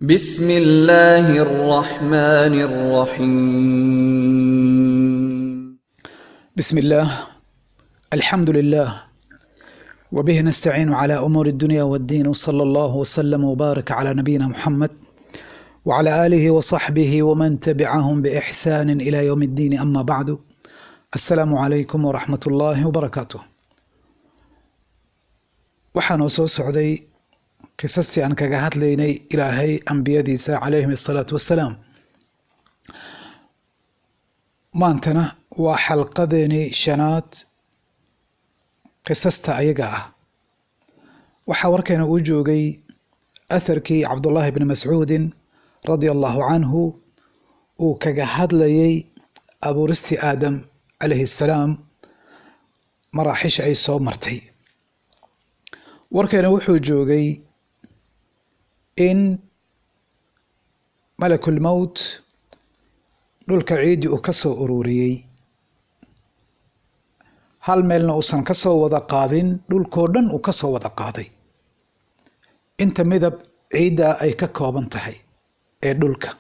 بسم الله الرحمن الرحيم. بسم الله، الحمد لله، وبه نستعين على أمور الدنيا والدين، وصلى الله وسلم وبارك على نبينا محمد وعلى آله وصحبه ومن تبعهم بإحسان إلى يوم الدين. أما بعد، السلام عليكم ورحمة الله وبركاته. waxaan soo socday qisastii aan kaga hadlaynay ilaahay ambiyadiisa calayhim assalaatu wassalaam. maantana waa xalqadeeni shanaad qisasta ayaga ah. waxaa warkeena uu joogay atharkii cabdullaahi bni mascuudin radia allahu canhu uu kaga hadlayay abuuristii aadam calayhi assalaam maraaxisha ay soo martay. warkeena wuxuu joogay in malakul mowt dhulka ciidii uu ka soo ururiyey, hal meelna uusan ka soo wada qaadin, dhulkoo dhan uu ka soo wada qaaday inta midab ciidda ay ka kooban tahay ee dhulka.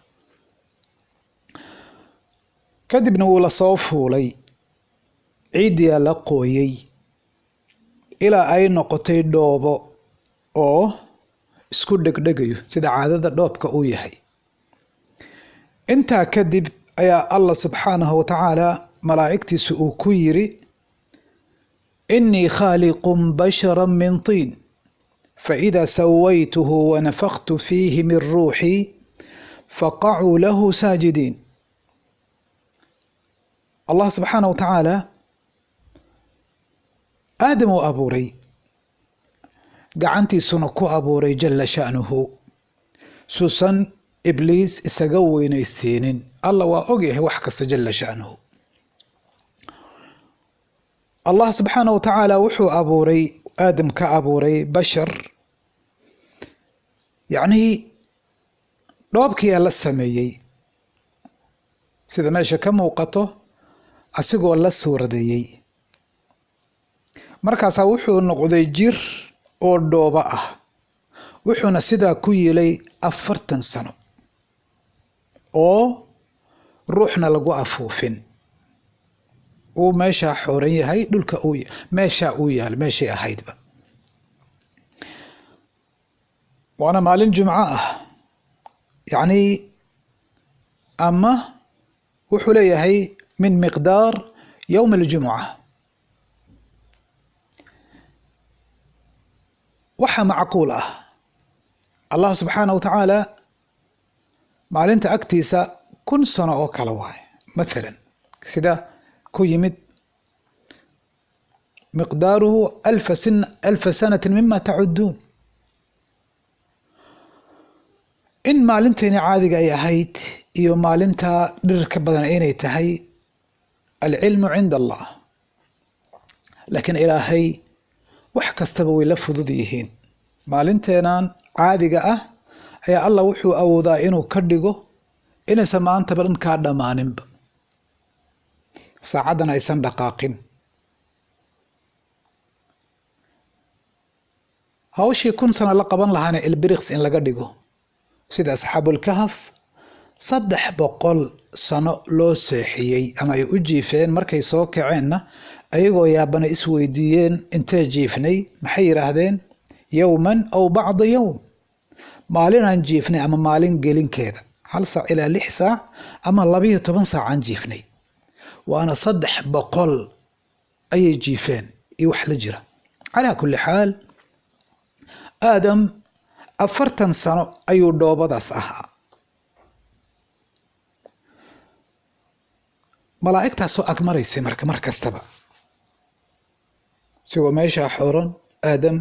kadibna wuu la soo fuulay, ciiddiyaa la qooyey ilaa ay noqotay dhoobo oo isku dhegdhegayo sida caadada dhoobka uu yahay. intaa kadib ayaa allah subxaanahu wa tacaala malaa'igtiisu uu ku yiri: innii khaaliqun bashara min tiin faida sawaytuhu wanafaktu fiihi min ruuxii faqacuu lahu saajidiin. allah subxaanahu wa tacaala aadam uu abuuray, gacantiisuna ku abuuray jalla sha'nuhu, suusan ibliis isaga weynaysiinin. allah waa ogyahay wax kasta jalla sha'nuhu. allah subxaanahu wa tacaala wuxuu abuuray aadam ka abuuray bashar, yacnii dhoobkiyaa la sameeyey sida meesha ka muuqato, asigoo la suuradeeyey. markaasaa wuxuu noqday jir oo dhoobo ah, wuxuuna sidaa ku yeelay 40 sano oo ruuxna lagu afuufin. uu meeshaa xooran yahay, dhulka meeshaa uu yaal meeshay ahaydba. waana maalin jumco ah, yacnii ama wuxuu leeyahay min miqdaar yowm aljumuca. waxaa macquul ah allah subxaanahu wa tacaala maalinta agtiisa 1000 sano oo kale waay, mathalan sida ku yimid miqdaaruhu 1000 sanatin mima tacuduun. in maalinteeni caadiga ay ahayd iyo maalinta dhirka badan inay tahay alcilmu cinda allah, laakiin ilaahay wax kastaba way la fudud yihiin. maalinteenan caadiga ah ayaa allah wuxuu awoodaa inuu ka dhigo inaysan maantaba dhan kaa dhammaaninba, saacaddan aysan dhaqaaqin. hawshii 1000 sano la qaban lahaana ilbiriqs in laga dhigo, sida asxaabulkahaf 300 sano loo seexiyey ama ay u jiifeen. markay soo kaceenna ayagoo yaabana isweydiiyeen intee jiifnay, maxay yidhaahdeen yowman aw bacda yowm, maalinaan jiifnay ama maalin gelinkeeda 1 saac ilaa 6 saac ama 12 saacaan jiifnay. waana 300 ayay jiifeen iyo wax la jira. calaa kulli xaal, aadam 40 sano ayuu dhoobadaas ahaa. malaa'igtaasoo agmaraysay mar kastaba, isagoo meeshaa xooran aadam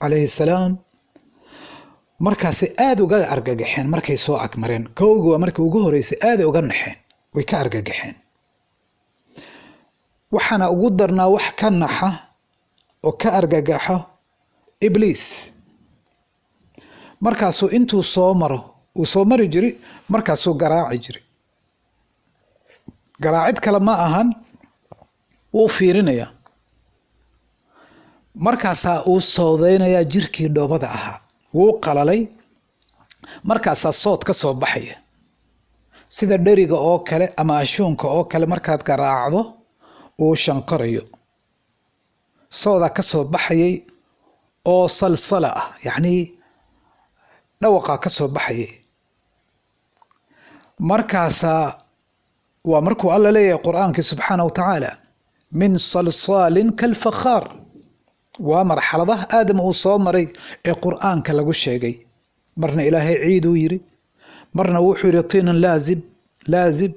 calayhi salaam. markaasay aada uga argagaxeen markay soo agmareen. kowga waa markii ugu horeysay aaday uga naxeen, way ka argagaxeen. waxaana ugu darnaa wax ka naxa oo ka argagaxo ibliis. markaasuu intuu soo maro uu soo mari jiri, markaasuu garaaci jiri. garaacid kale ma ahan, wuu fiirinayaa. markaasaa uu sawdaynayaa jirkii dhoobada ahaa, wuu qalalay, markaasaa sood ka soo baxaya sida dheriga oo kale ama ashuunka oo kale markaad garaacdo uu shanqarayo soodaa ka soo baxayay oo salsala ah yacni dhawaqaa ka soo baxayay markaasaa waa markuu alla leeyahay qur-aankii subxaana wa tacaala min salsaalin kalfakhaar waa marxaladaha aadam uu soo maray ee qur-aanka lagu sheegay marna ilaahay ciiduu yiri marna wuxuu yiri tiinan laazib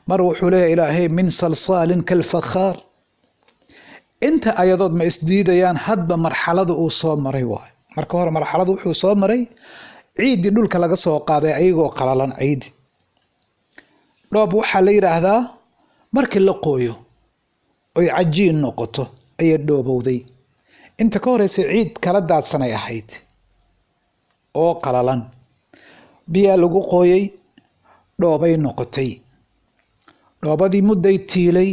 mar wuxuu leeyahay ilaahay min salsaalin kalfakhaar inta ayadood ma isdiidayaan hadba marxalada uu soo maray waay marka hore marxalada wuxuu soo maray ciidii dhulka laga soo qaaday ayagoo qalalan ciidi dhoob waxaa la yiraahdaa markii la qooyo oy cajiin noqoto ayay dhoobowday inta ka horeysa ciid kala daadsanay ahayd oo qalalan biyaa lagu qooyay dhoobay noqotay dhoobadii mudday tiilay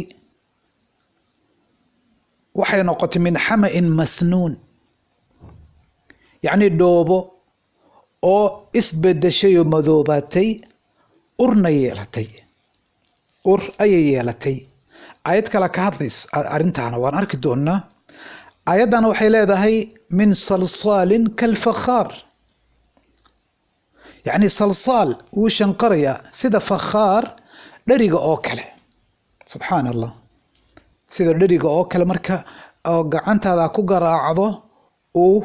waxay noqotay min xama'in masnuun yacni dhoobo oo isbedeshay oo madoobaatay urna yeelatay ur ayay yeelatay ayad kale ka hadlays arrintaana waan arki doonaa ayaddana waxay leedahay min salsaalin kalfakhaar yacni salsaal wuu shanqarayaa sida fakhaar dheriga oo kale subxaan allah sida dheriga oo kale marka oo gacantaada ku garaacdo uu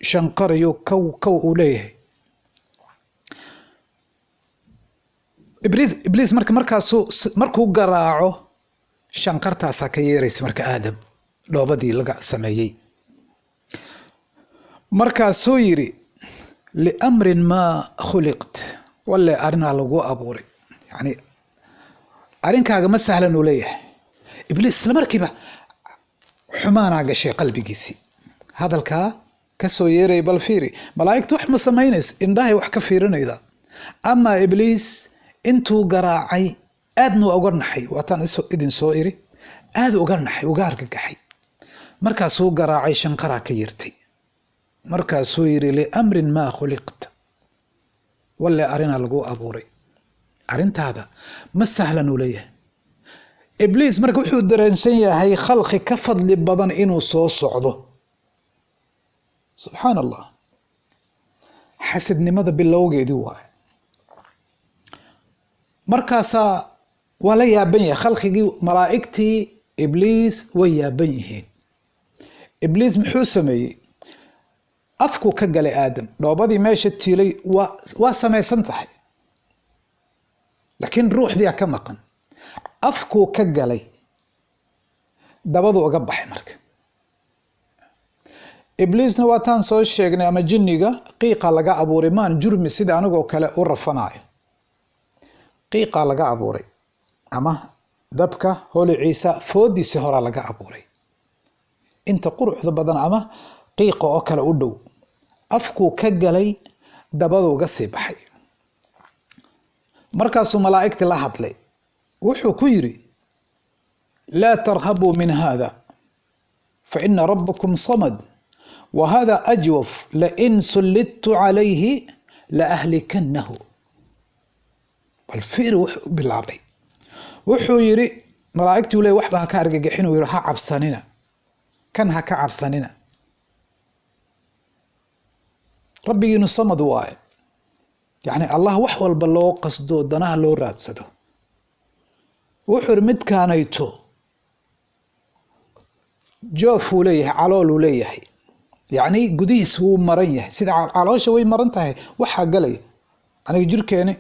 shanqarayo kow uu leeyahay ibliis markuu garaaco shanqartaasaa ka yeeraysa marka aadam dhoobadii laga sameeyey markaasuu yiri liamrin maa khuliqt walle arrinaa lagu abuuray yani arrinkaaga ma sahlan uu leeyahay ibliis isla markiiba xumaanaa gashay qalbigiisii hadalkaa kasoo yeeraya bal fiiri malaa'igtu wax ma samaynayso indhahay wax ka fiirinayda amaa ibliis intuu garaacay aadna uga naxay waataan idin soo iri aad uga naxay uga argagaxay markaasuu garaacay shanqaraa ka yirtay markaasuu yiri liamrin maa khuliqta walle arrinaa lagu abuuray arrintaada ma sahlan uu leeyahay ibliis marka wuxuu dareensan yahay khalqi ka fadli badan inuu soo socdo subxaan allah xasidnimada bilowgeedii waaye markaasaa waa la yaaban yahay khalqigii malaa'igtii ibliis way yaaban yihiin ibliis muxuu sameeyey afkuu ka galay aadam dhoobadii meesha tiilay waa samaysan tahay laakiin ruuxdiia ka maqan afkuu ka galay dabaduu uga baxay marka ibliisna waa taan soo sheegnay ama jinniga qiiqa laga abuuray maan jurmi sida anigoo kale u rafanayo qiiqa laga abuuray ama dabka holiciisa foodiisi horaa laga abuuray inta quruxda badan ama qiiqa oo kale u dhow afkuu ka galay dabaduu uga sii baxay markaasuu malaa'igtii la hadlay wuxuu ku yiri laa tarhabuu min hada faina rabbakum samad wahada ajwaf lain sullidtu calayhi laahlikanahu bal fiiri wuxuu bilaabay wuxuu yiri malaa'igtii leey waxba ha ka argagixin uu yiri ha cabsanina kan ha ka cabsanina rabbigiinu samad waaye يعني الله وحول بالله قصده دناه لو رادسده وحر مد كانيتو جوف وليه علول وليه يعني قديس هو مريه سيد علوشه وي مرنتahay waxa galay aniga jirkeena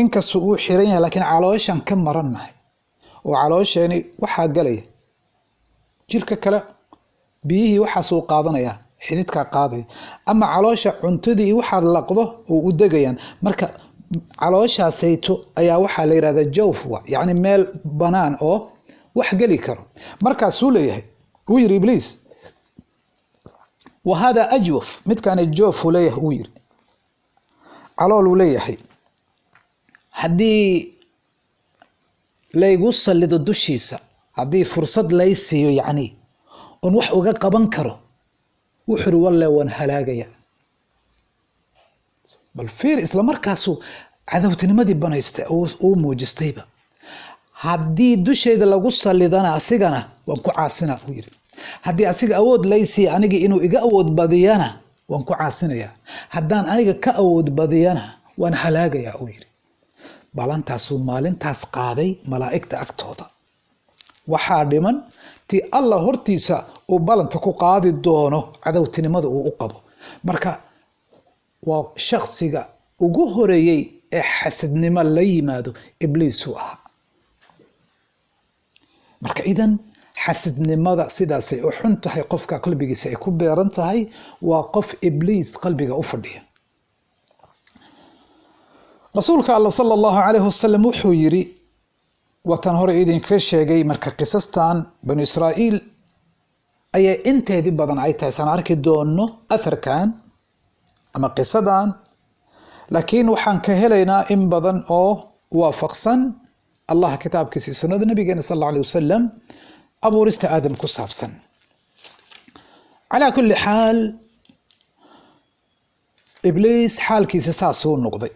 inkastoo uu xiran yahay laakiin calooshan ka maranahay oo calooshani waxa galay jirka kale biyihii waxa soo qaadanaya xididka qaaday ama caloosha cuntadii waxa laqdo oo u degayaan marka calooshaasayto ayaa waxa la yiraahdaa jawfwa yani meel banaan oo wax gali karo markaas uu leeyahay uu yiri ibliis وهذا أجوف مد كان الجوف وليه وير علول وليه هدي لا يقص اللي ضد الشيسة هدي فرصة ليس يعني ونوح وقا بنكره وحر ولا ونهلاقيا bal fiir isla markaasuu cadowtinimadii banaysta uu muujistayba. haddii dusheeda lagu sallidana asigana waan ku caasina uu yiri. haddii asiga awood laysi aniga inuu iga awood badiyana waan ku caasinaya. haddaan aniga ka awood badiyana waan halaagaya uu yiri. balantaasuu maalintaas qaaday malaa'igta agtooda. waxaa dhiman tii Allah hortiisa uu balanta ku qaadi doono cadowtinimada uu u qabo. marka waa shakhsiga ugu horeeyay ee xasadnimo la yimaado ibliis uu ahaa. marka idan xasadnimada sidaasay u xun tahay, qofka qalbigiisa ay ku beeran tahay, waa qof ibliis qalbiga u fadhiya. rasuulka Allah sallallahu alayhi wasallam wuxuu yiri, watan hore idinka sheegay, marka qisastan bani Israa'iil ayaa inteedii badan ay tahay san arki doono atharkan ama qisadan, laakiin waxaan ka helaynaa in badan oo waafaqsan Allah kitaabkiisa sunnada nabigeena sallallahu alayhi wasallam abuurista aadam ku saabsan. ala kulli xaal ibliis xaalkiisa saasuu noqday.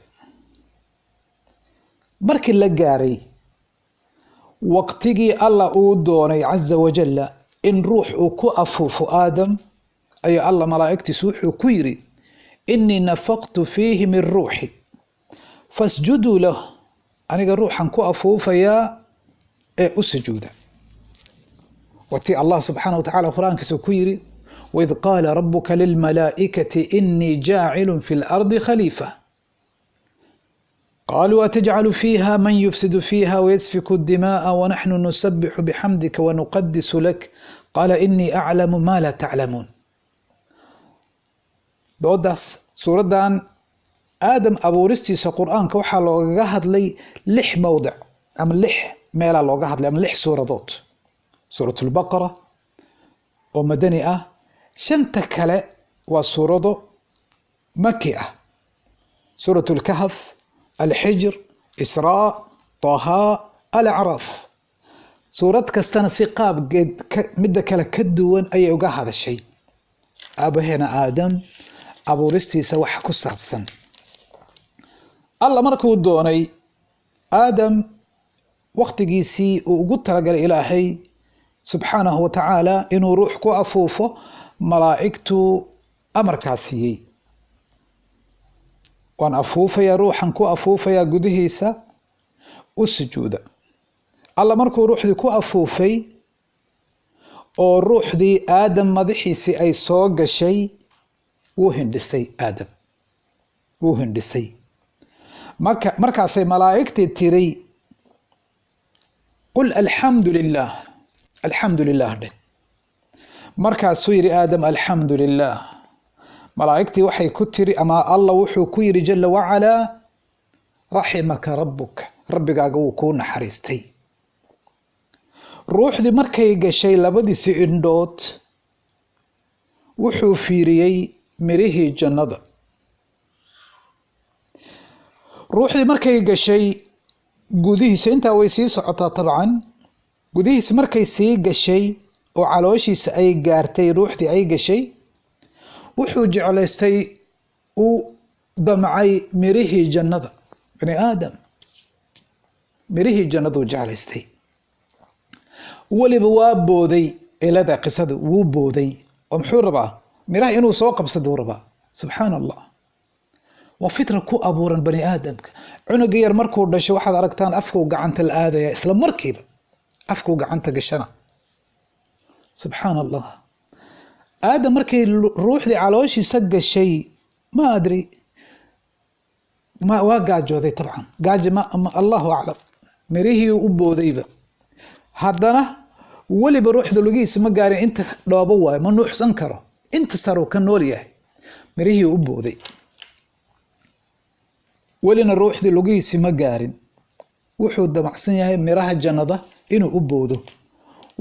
markii la gaaray waqtigii Allah uu doonay azza wa jalla in ruux uu ku afuufo aadam, ayaa Allah malaa'igtiisu wuxuu ku yiri, inni nafaqtu fiihi min ruuxi fasjudu lahu, aniga ruuxan ku afuufayaa ee u sujuuda. watii Allah subxaanahu wa ta'ala quraankiisa ku yiri, waid qaala rabbuka lilmalaa'ikati innii jaacilun fi lardi khaliifa قالوا أتجعل فيها من يفسد فيها ويسفك الدماء ونحن نسبح بحمدك ونقدس لك قال إني أعلم ما لا تعلمون. دوداس سوردان آدم أبو رستيس قرآن كوحا لو قهد لي لح موضع أم لح ميلا لو قهد لي أم لح سورة دوت، سورة البقرة ومدنئة شنتكالة وسورة مكية، سورة الكهف، الحجر، إسراء، طه، الأعراف. سورة كستana si qaab midda kale ka duwan ayay uga hadashay aabaheena aadam abuuristiisa wax ku saabsan. Allah markuu doonay aadam waqtigiisii uu ugu talagalay ilaahay subxaanahu wa ta'ala inuu ruux ku afuufo, malaa'igtu amarkaas siiyey. waan afuufayaa ruuxan ku afuufayaa gudihiisa u sujuuda. alla markuu ruuxdii ku afuufay oo ruuxdii aadam madaxiisii ay soo gashay, wuu hindhisay aadam, wuu hindhisay. markaasay malaa'igtii tiri, qul alxamdu lilah, alxamdu lilah dheh. markaasuu yidhi aadam alxamdu lilah. malaa'igtii waxay ku tiri, ama Allah wuxuu ku yiri jalla wa ala, raximaka rabbuk, rabbigaaga wuu kuu naxariistay. ruuxdii markay gashay labadiisi indhood wuxuu fiiriyey mirihii jannada. ruuxdii markay gashay gudihiisa, intaa way sii socotaa tabcan, gudihiisa markay sii gashay oo calooshiisa ay gaartay, ruuxdii ay gashay, wuxuu jeclaystay uu damcay mirihii jannada. bani aadam mirihii jannadu jeclaystay, weliba waa booday. ilada qisada wuu booday oo muxuu rabaa miraha inuu soo qabsado rabaa. subxaan allah, waa fitra ku abuuran bani aadamka. cunuga yar markuu dhasho waxaad aragtaan afkuu gacanta la aadaya, isla markiiba afkuu gacanta gashana. subxaan allah. aadam markay ruuxdii calooshiisa gashay, ma adri, waa gaajooday tabcan, gaajo allahu aclam, mirihii u boodayba. haddana weliba ruuxda lugihiisa ma gaarin, inta dhoobo waayo, ma nuuxsan karo, inta saruu ka nool yahay, mirihii u booday. welina ruuxdii lugihiisi ma gaarin, wuxuu damacsan yahay miraha jannada inuu u boodo.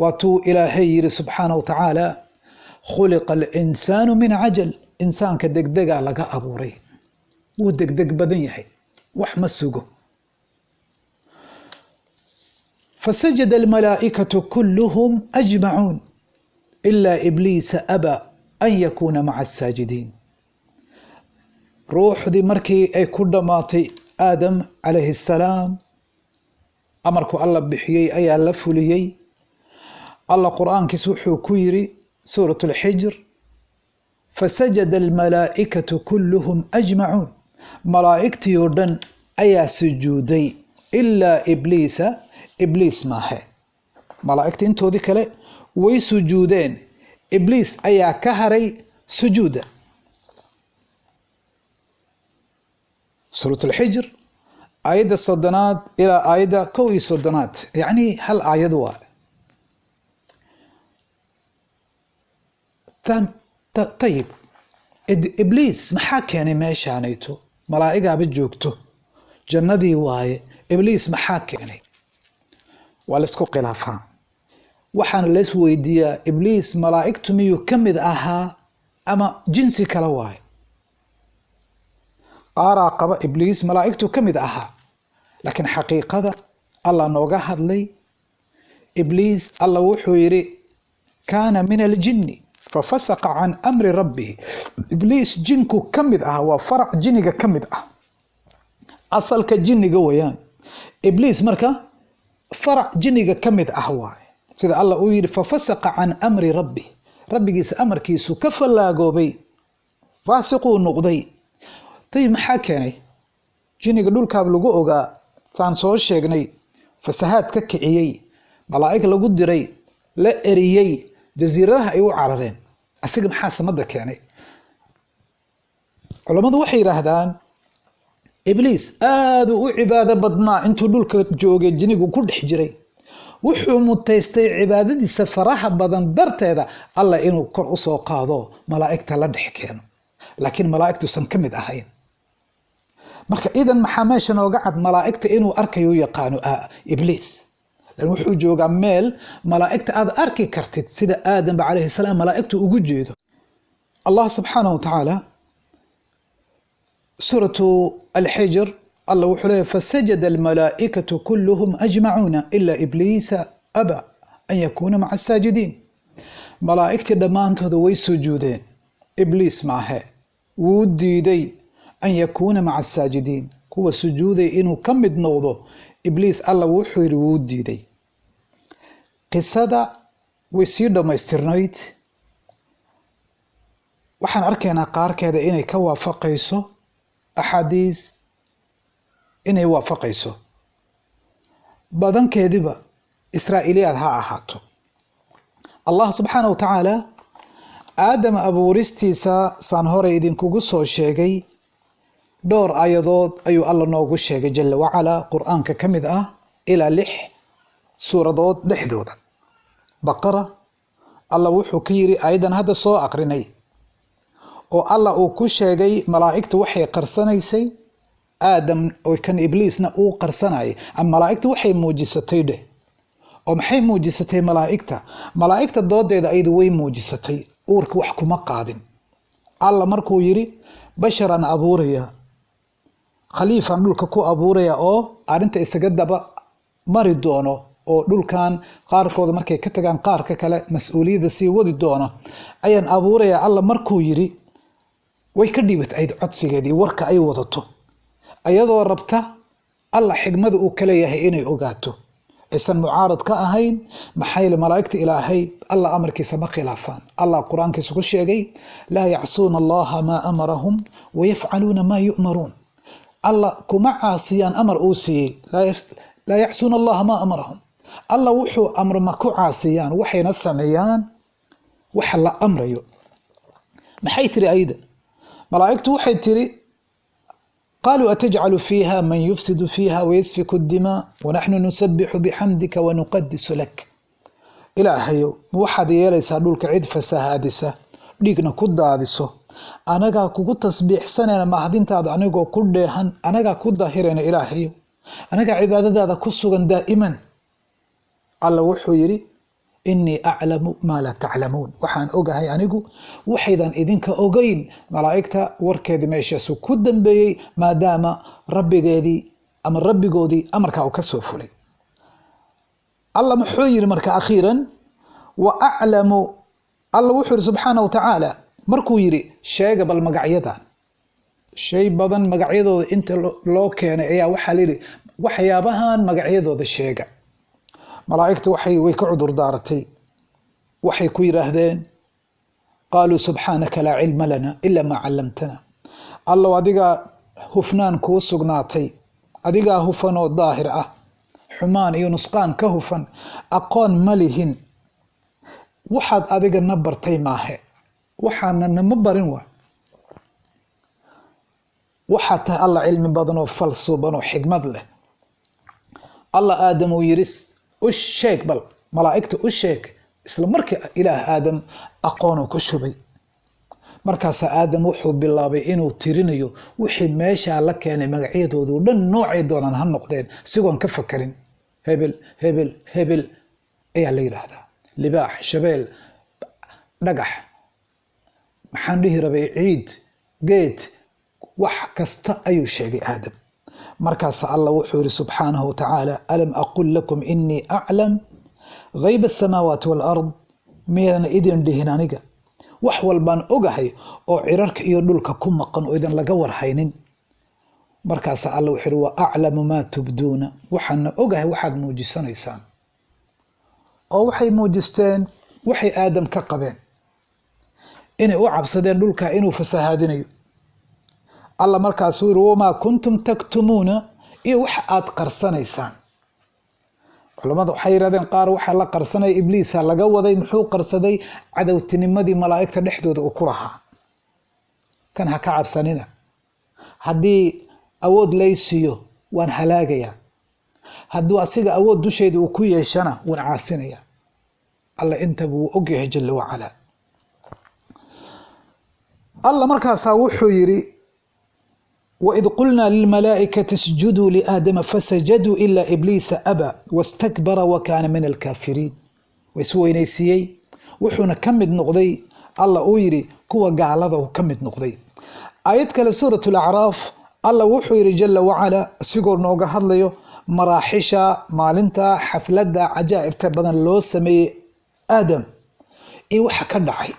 waatuu ilaahay yiri subxaanahu wa ta'ala, khuliqa al-insaanu min cajal, insaanka degdegaa laga abuuray, wuu degdeg badan yahay, wax ma sugo. فسجد الملائكة كلهم أجمعون إلا إبليس أبى أن يكون مع الساجدين. ruuxdii markii ay ku dhamaatay aadam calayhi salaam amarku alla bixiyey ayaa la fuliyey. alla qur'aankiis wuxuu ku yiri suurat al-Hijr fasajada al-malaa'ikatu kulluhum ajma'un, malaa'igtii oo dhan ayaa sujuuday ilaa ibliis maahe. malaa'igtii intoodii kale way sujuudeen, ibliis ayaa ka haray sujuuda. suurat al-Hijr aayadda 30 ilaa aayadda 31 yani hal aayad waa. طيب إبليس maxaa keenay meeshaanayto malaa'igaaba joogto jannadii waaye ibliis maxaa keenay waa la isku khilaafaa. waxaana la is weydiiyaa ibliis malaa'igtu miyuu ka mid ahaa ama jinsi kale waaye. qaaraa qaba ibliis malaa'igtu ka mid ahaa, laakiin xaqiiqada allah nooga hadlay ibliis allah wuxuu yiri kaana min aljinni ففسق عن أمر ربه. إبليس جنكو كمد وفرع جنك كمد أصل كجنك ويان إبليس مركا فرع جنك كمد واي سيدا الله يقول ففسق عن أمر ربه. ربي كيس أمر كيسو كفلا قوبي فاسقو نقضي. طيب محاكيني جنك دول كابلو قوغا تانسو الشيقني فسهات ككعيي ملايك لقدري لا إريي جزيرها أيو عررين أسيق محاسة مدى كياني. علماء وحي رهدان إبليس آذو عبادة بدنا انتو دولك جوغي جنيقو كل حجري وحو متيستي عبادة دي سفراها بدن درت هذا الله إنو كرؤسو قاضو ملائكة لدح كيانو لكن ملائكة سنكمد أهين مركا إذن محاماشنا وقعد ملائكة إنو أركيو يقانو إبليس لأنه وحو جوغا ميل ملائكة آذ أركي كرتد سيدا آدم عليه السلام ملائكته وقود جيدو. الله سبحانه وتعالى سورة الحجر الله وحليه فسجد الملائكة كلهم أجمعون إلا إبليس أبى أن يكون مع الساجدين. ملائكة دمان تذوي سجودين إبليس معها وديدي أن يكون مع الساجدين هو سجودي إنه كمد نوضه إبليس الله وحير وديدي. قصة ويصير لما يسترنيت وحن أركينا قار كذا إني كوافقيسو أحاديث إني وافقيسو بعدين كذبة إسرائيليات ها أحاتو. الله سبحانه وتعالى آدم أبو رستيسا سانهوري إذن كوغسو شيغي دور آيادود أيو الله نوغو شيغي جل وعلا قرآن كمد إلى لح سورة دود لحدود بقرة الله وحو كيري أيضا هذا سو أقرني والله وكو شيغي ملائكة وحي قرصانيسي آدم وكان إبليسنا أو قرصاناي أما ملائكة وحي موجستي ده ومحي موجستي ملائكة دود إذا أيضا وي موجستي أورك وحكو مقادم الله مركو يري بشرا أبوريا خليفة دولka ku abuuraya oo arinta isaga daba mari doono oo dhulkan qaarkood markay ka tagaan qaarka kale mas'uuliyada si wadi doono ayaan abuuraya alla markuu yiri way ka dhibatay codsigeedii warka ay wadato ayadoo rabta alla xigmada uu kale yahay inay ogaato aysan mucaarad ka ahayn maxay malaa'ikta ilaahay alla amarkiisa ma khilaafaan. alla quraankiisa ku sheegay la ya'suuna allaha ma amarahum wa yaf'aluuna ma yu'maruun. الله كما عاصيان أمر أوسي لا يحسون الله ما أمرهم. الله وحو أمر ما كو عاصيان وحي نسميان وحلا أمر يو محي تري أيضا ملائكة وحي تري قالوا أتجعل فيها من يفسد فيها ويسفك الدماء ونحن نسبح بحمدك ونقدس لك إلهي موحد يلي سادولك عيد فسهادسة ليقنا كد عادسه anaga kugu tasbiixsanayna mahadintaada anigoo ku dheehan anaga ku daahirayna ilaahay anaga cibaadadaada ku sugan daa'iman. alla wuxuu yiri inni a'lamu ma la ta'lamun waxaan ogahay anigu waxaydan idinka ogeyn. malaa'ikta warkeedii meeshaas ku dambeeyay maadaama rabbigoodii amarka uu ka soo fulay. alla muxuu yiri marka akhiran wa a'lamu alla wuxuu subhanahu wa ta'ala markuu yiri sheega bal magacyadan shay badan magacyadooda inta loo keenay ayaa waxaa la yidhi waxyaabahan magacyadooda sheega. malaa'igta way ka cudur daaratay, waxay ku yiraahdeen qaaluu subxaanaka laa cilma lana ila maa callamtana. allow adigaa hufnaan kuu sugnaatay, adigaa hufan oo daahir ah, xumaan iyo nusqaan ka hufan, aqoon ma lihin, waxaad adiga na bartay maahe, waxaana nama barin waa. waxaad tahay alla cilmi badan oo falsuuban oo xigmad leh. allah aadam uu yiri u sheeg, bal malaa'igta u sheeg. isla markii ilaah aadam aqoon ku shubay, markaas aadam wuxuu bilaabay inuu tirinayo wixii meesha la keenay magacyadoodu dhan noocay doonaan ha noqdeen, sigoon ka fakarin. hebel hebel hebel ayaa la yiraahdaa, libaax, shabeel, dhagax, maxaan dhihi rabay, ciid, geed, wax kasta ayuu sheegay aadam. markaas allah wuxuu yiri subxaanahu wa tacaala alam aqul lakum innii aclam ghayba asamaawaati waalard, miyaadan idin dhihin aniga wax walbaan ogahay oo cirarka iyo dhulka ku maqan oo idan laga warhaynin. markaas allah wuxuu yiri wa aclamu maa tubduuna, waxaana ogahay waxaad muujisanaysaan. oo waxay muujisteen waxay aadam ka qabeen, inay u cabsadeen dhulka inuu fasahaadinayo. allah markaasuu yiri wamaa kuntum taktumuuna, iyo wax aad qarsanaysaan. culamada waxay yiraahdeen qaar waxa la qarsanay ibliisa laga waday, muxuu qarsaday cadawtinimadii malaa'igta dhexdooda uu ku lahaa. kan ha ka cabsanina, haddii awood laysiiyo waan halaagayaa, hadduu asiga awood dusheeda uu ku yeeshana waan caasinayaa. alla intaba wuu ogyahay jalla wacala. alla markaasaa wuxuu yiri وإذ قلنا للملائكة اسجدوا لآدم فسجدوا إلا إبليس أبى واستكبر وكان من الكافرين. ويسوينيسيي وحونا كمد نقضي الله أويري كوا قالده كمد نقضي. آيات كلا سورة الأعراف الله وحويري جل وعلا سيقول نوغا هدليو مراحشا مالنتا حفلدا عجائب تبدن لو سمي آدم إي وحا كدعي.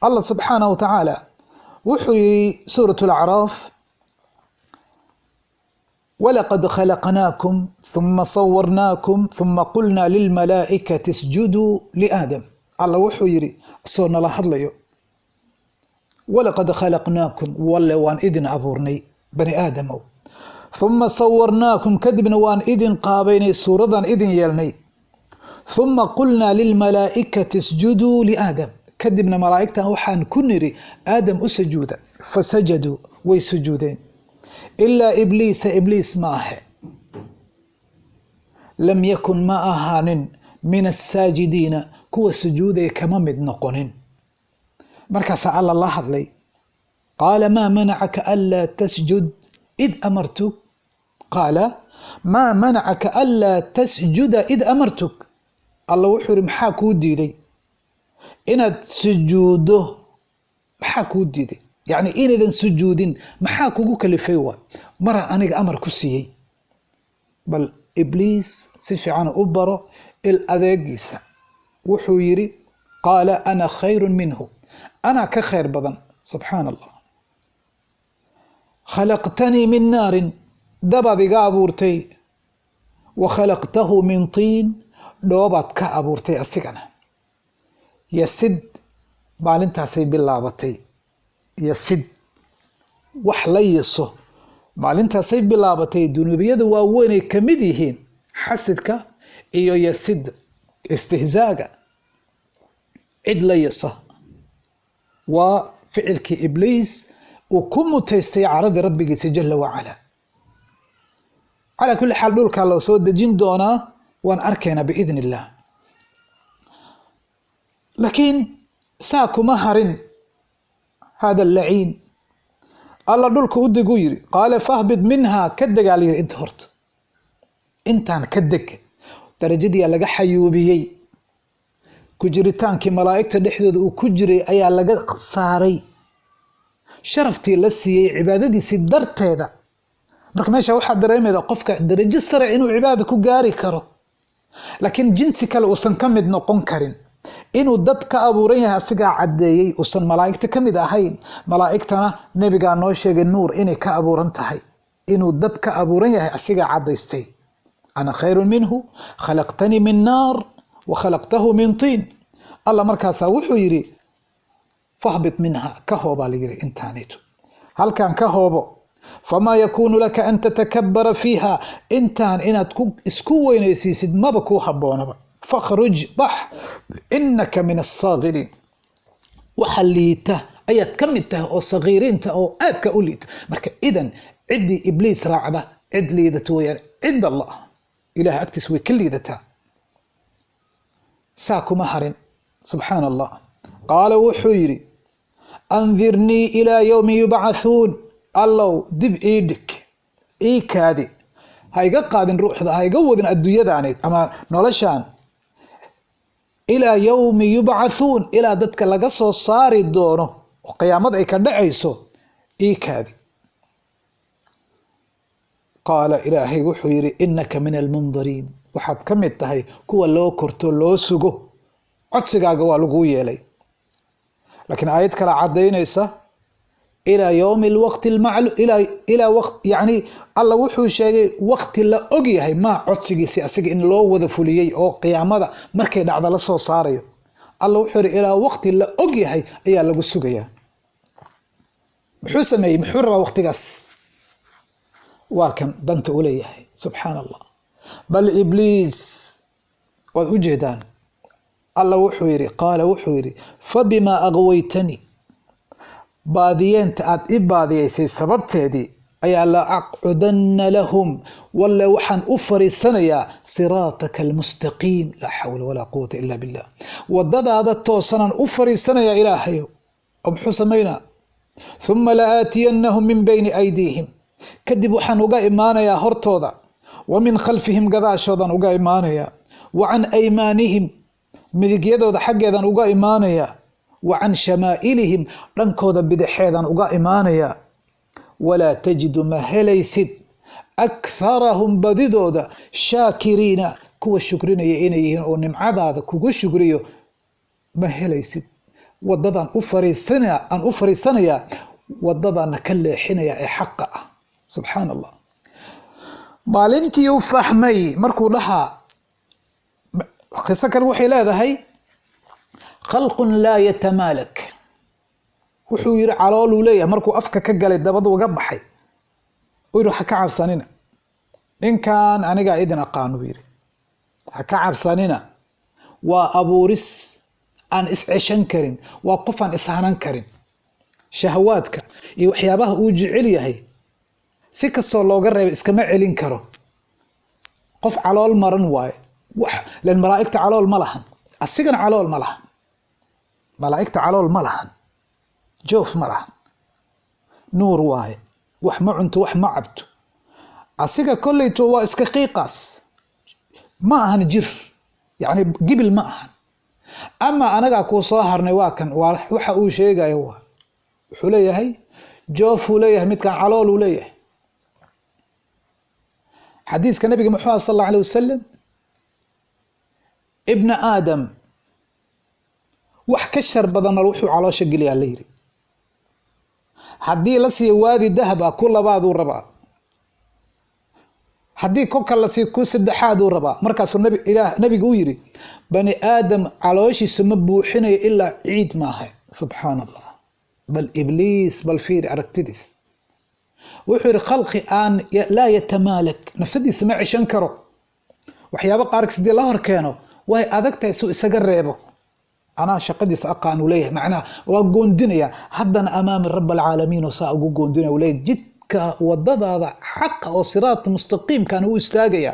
الله سبحانه وتعالى وحويري سورة الأعراف ولقد خلقناكم ثم صورناكم ثم قلنا للملائكة اسجدوا لآدم. الله وحو يري صورنا لحظليو ولقد خلقناكم ولا وان إذن أبورني بني آدم، ثم صورناكم كذبنا وان إذن قابيني سورة إذن يلني، ثم قلنا للملائكة اسجدوا لآدم، كذبنا ملائكة وحان كنري آدم أسجودا فسجدوا ويسجودين إلا إبليس معه لم يكن ما أهان من الساجدين كو سجوده كما مد نقنين. مركز على الله هذلي قال ما منعك ألا تسجد إذ أمرتك، قال ما منعك ألا تسجد إذ أمرتك. الله وحر محاكو ديدي إن سجوده محاكو ديدي، يعني إن إذن سجودين محاكو كلفيوا مرة أنا أمر كسيي. بل إبليس سفي عن أبرا الأذاقيسة وحويري قال أنا خير منه، أنا كخير بدن. سبحان الله. خلقتني من نار دبا ذي قابورتي وخلقته من طين دوبات كابورتي السكنة يسد مالنتا سي باللابتي يسد وحليصه maalinta say bilaabatay dunuubiyada waaweyn ay kamid yihiin xasidka iyo yasid istihzaaga. cid la yasa waa ficilkii ibliis uu ku mutaystay caradi rabbigiisa jalla wacala. calaa kulli xaal dhulkaa loo soo dejin doonaa, waan arkaynaa biidni illah. laakiin saa kuma harin hada allaciin. الله دولك ودق يري قال فاهبط منها كدق عليه انت هرت انتان كدق درجدي لغا حيوبيي كجريتانكي ملائكه دخدود او كجري ايا لغا ساري شرفتي لا سيي عبادتي درتيدا. marka meesha waxa dareemayda qofka darajo sare inuu cibaado ku gaari karo, laakiin jinsi kale uu san kamid noqon karin inuu dab ka abuuran yahay asigaa caddeeyey uusan malaa'igta ka mid ahayn. malaa'igtana nebigaa noo sheegay nuur inay ka abuuran tahay. inuu dab ka abuuran yahay asigaa caddaystay. ana khayrun minhu khalaqtanii min naar wa khalaqtahu min tiin. alla markaasaa wuxuu yidhi fahbit minha, ka hoobaa la yidhi intaanito halkan ka hoobo. famaa yakuunu laka an tatakabbara fiiha, intaan inaad isku weynaysiisid maba kuu habboonaba. fakhruj bax inaka min assaagiriin, waxa liita ayaad ka mid tahay oo sagiiriinta oo aadka u liita. marka idan ciddii ibliis raacda cid liidata weyaan cinda allah, ilaah agtiis way ka liidataa. saa kuma harin subxaana allah. qaala wuxuu yidhi andirnii ilaa yowmi yubcathuun, allow dib ii dhig, ii kaadi, ha iga qaadin ruuxda, ha iga wadin adduunyadaanayd ama noloshaan. ilaa yowmi yubcathuun, ilaa dadka laga soo saari doono oo qiyaamad ay ka dhacayso, ii kaadi. qaala ilaahay wuxuu yidhi inaka min almundariin, waxaad ka mid tahay kuwa loo korto loo sugo, codsigaaga waa laguu yeelay. laakiin aayad kale cadaynaysa ilaa yowmi alwaqti almacluum, ilaa waqt, yani alla wuxuu sheegay waqti la og yahay, maa codsigiisi asiga in loo wada fuliyey oo qiyaamada markay dhacda la soo saarayo. alla wuxuu yidhi ilaa waqti la og yahay ayaa lagu sugayaa. muxuu sameeyey, muxuu rabaa waqtigaas? waa kan danta u leeyahay subxaana allah. bal ibliis waad u jeedaan, alla wuxuu yidhi, qaala wuxuu yidhi fabimaa aqwaytanii, baadiyeenta aad i baadiyeysay sababteedii ayaa la aqcudanna lahum, walle waxaan u fariisanayaa siraataka almustaqiim, laa xawla walaa quwata ila billah, wadadaada toosanaan u fariisanayaa ilaahayo. oo muxuu samaynaa? uma laaatiyannahum min bayni aydiihim, kadib waxaan uga imaanayaa hortooda, wa min khalfihim gadaashoodan uga imaanayaa, wa can aymaanihim midigyadooda xaggeedan uga imaanayaa, wa can shamaa'ilihim dhankooda bidixeedan uga imaanayaa. walaa tajidu ma helaysid akharahum badidooda shaakiriina, kuwa shukrinaya inay yihiin oo nimcadaada kugu shukriyo ma helaysid. wadadaan aan u fariisanayaa, wadadaana ka leexinaya ee xaqa ah. subxaana allah. maalintii u fahmay markuu dhahaa, qiso kan waxay leedahay khalqun laa yatamaalak. wuxuu yidhi calooluu leeyahay markuu afka ka galay dabadu uga baxay, u yidhi ha ka cabsanina, ninkan anigaa idin aqaanu yidhi, ha ka cabsanina, waa abuuris aan isceshan karin, waa qof aan ishanan karin. shahawaadka iyo waxyaabaha uu jecel yahay si kastoo looga reebo iskama celin karo. qof calool maran waaye, lan malaa'igta calool ma lahan, asigana calool ma lahan. malaa'igta calool ma lahan, joof ma lahan, nuur waaye, wax ma cunto wax ma cabto. asiga kolleyto waa iska qiiqaas, ma ahan jir, yani gibil ma ahan. ama anagaa kuu soo harnay waa kan, waxa uu sheegayo waa wuxuu leeyahay joofuu leeyahay, midkan calooluu leeyahay. xadiiska nabiga muxuu aha sal allahu alayh wasalam, ibna aadam wax ka shar badanna wuxuu caloosha geliyaa la yidhi. haddii la siiyo waadi dahab ah ku labaaduu rabaa, haddii koka la siiyo ku saddexaaduu rabaa. markaasuu nabigu u yidhi bani aadam calooshiisa ma buuxinayo ilaa ciid maaha. subxaana allah. bal ibliis, bal fiiri aragtidiis. wuxuu yidhi khalqi aan laa yatamaalak, nafsadiisa ma ceshan karo. waxyaabo qaarkiis hadii la hor keeno way adag tahay suu isaga reebo. anaa shaqadiisa aqaanu leeyahay, macnaha waa goondinaya, haddana amaami rab alcaalamiin oo saa ugu goondinaya u leeyahay. jidka wadadaada xaqa oo siraat mustaqiimkan u istaagaya,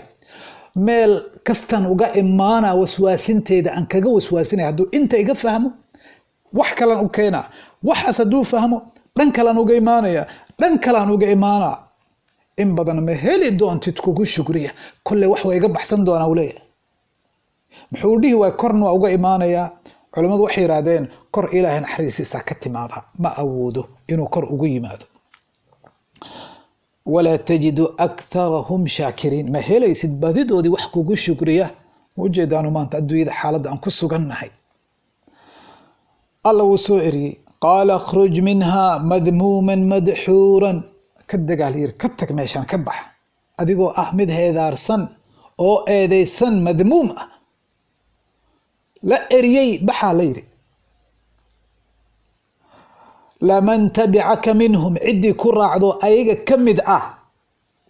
meel kastan uga imaana waswaasinteeda aan kaga waswaasinaya. hadduu inta iga fahmo wax kalan u keenaa, waxaas hadduu fahmo dhan kalan uga imaanaya, dhan kalan uga imaanaa. in badan ma heli doontid kugu shukriya, kolle wax waa iga baxsan doonaa u leeyahay. muxuu dhihi waay korna waa uga imaanayaa. culimmadu waxay yidhaahdeen kor ilaahay naxariisiisa ka timaada, ma awoodo inuu kor ugu yimaado. walaa tajidu akharahum shaakiriin, ma helaysid badidoodii wax kugu shukriya. ma ujeedaanu maanta adduunyada xaaladda aan ku sugannahay, الله وسوئري قال اخرج منها مذموما مدحورا كدق عليه كبتك ميشان كبح أديقو أحمد هيدار سن أو إيدي سن مذموم لا إريي بحا ليري لمن تبعك منهم عدي كرعضو أيغا كمد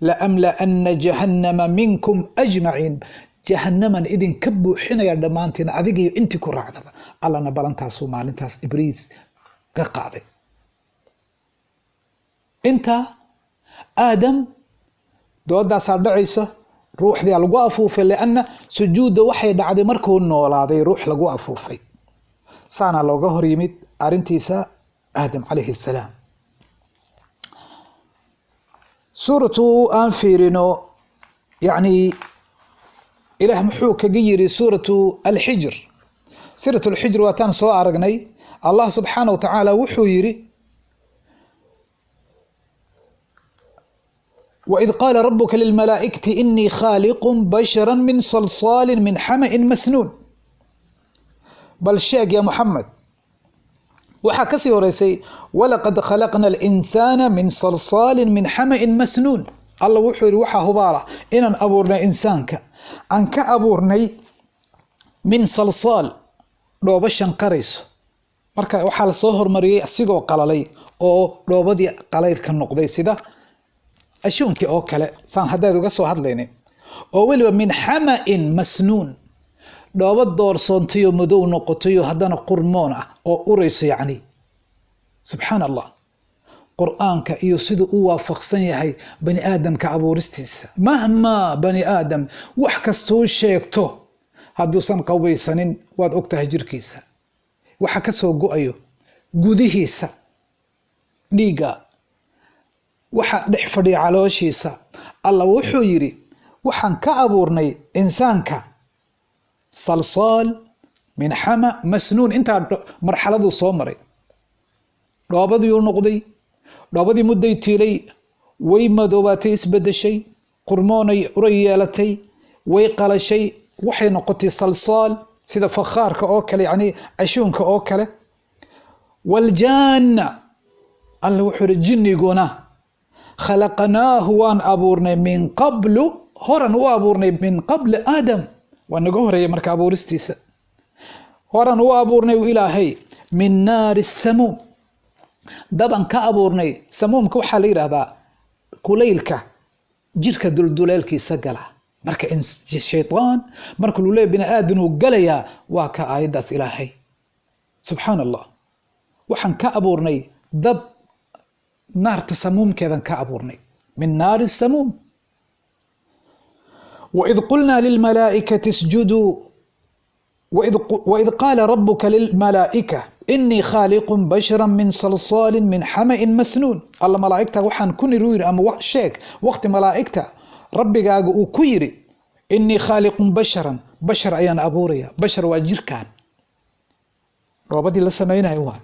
لأملأن جهنم منكم أجمعين جهنم إذن كبو حين يردمانتين أذيقي انت كرعضو الله نبالنتاس ومالنتاس إبريس كقاضي انت آدم دoodaa saardhacaysa ruuxdii lagu afuufay leena sujuuda waxay dhacday markuu noolaaday ruux lagu afuufay saana looga hor yimid arintiisa aadam calayhi salaam suuratu aan fiirino yani ilaah muxuu kaga yiri suuratu al-hijr waa tan soo aragnay allah subhanahu wa ta'ala wuxuu yiri وإذ قال ربك للملائكة إني خالق بشرا من صلصال من حمأ مسنون بل شاك يا محمد وحكسي ورسي ولقد خلقنا الإنسان من صلصال من حمأ مسنون الله وحر وحا هبارة إن أبورنا إنسانك أنك أبورني من صلصال لو بشن قريس مركا وحال صهر مريي أسيقو قلالي أو لو بدي قليل كالنقضي سيدا أشونكي أو كلا ثان هذا يقصو هذليني أول من حمأ مسنون لو بدور صنتيو مدو نقطيو هذانا قرمونة أو أوريس يعني سبحان الله قرآنك يسيد أوافق سنيهي بني آدم كأبورستيس مهما بني آدم وحكستو شيكتو هادو سن قوي سنين واد أكتا هجركيسا وحكسو قوأيو قديهيسا ليقا waxa dhex fadhiya calooshiisa Allah wuxuu yiri waxaan ka abuurnay insaanka salsal min hama masnuun inta marxaladu soo maray dhoobadii uu noqday dhoobadii mudday tiilay way madoobatay isbedeshay qurmoonay uray yeelatay way qalashay waxay noqotay salsal sida fakhaarka oo kale yani ashuunka oo kale wal janna Allah wuxuu jinniguna خلقناه وان أبورنا من قبل هورن وأبورنا من قبل آدم ونقهر يا مركب أبورستيس هورن وأبورنا إلهي من نار السموم دبن كأبورنا سموم كوحلير هذا كليلك جيرك دلدلالك سجلا مركب الشيطان مركب لولا بن آدم وقليا وكا آيداس إلهي سبحان الله وحن كأبورنا دب نار تسموم كذا كأبورني من نار السموم وإذ قلنا للملائكة اسجدوا وإذ قال ربك للملائكة إني خالق بشرا من صلصال من حمأ مسنون الله ملائكته وحن كن روير أم شيك وقت ملائكته ربي قاقوا كويري إني خالق بشر أيان أبوريا بشر وأجير كان ربدي لسمينا يوان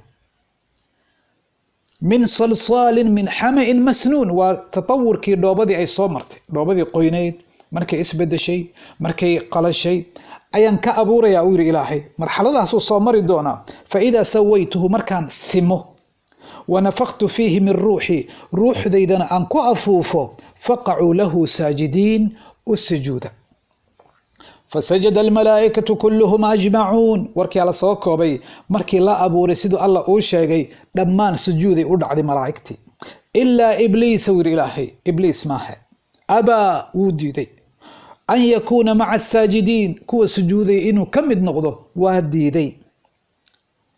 من صلصال من حمأ مسنون وتطور كي دوبدي أي صومرت دوبدي قوينيد مركي اسبد شيء مركي قل شيء أيان كأبور يا أوري إلهي مرحلة سو صومري دونا فإذا سويته مركان سمه ونفخت فيه من روحي روح ديدنا أنكو أفوفو فقعوا له ساجدين السجود فسجد الملائكة كلهم أجمعون وركي على صوكو بي مركي لا أبو رسيدو الله أوشيغي دمان سجودي أدعى ملائكتي إلا إبليس ور إلهي إبليس ماهي أبا وديدي أن يكون مع الساجدين كو سجودي إنو كمد نغضو وهديدي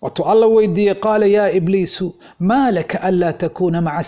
وتو الله ويدي قال يا إبليس ما لك ألا تكون مع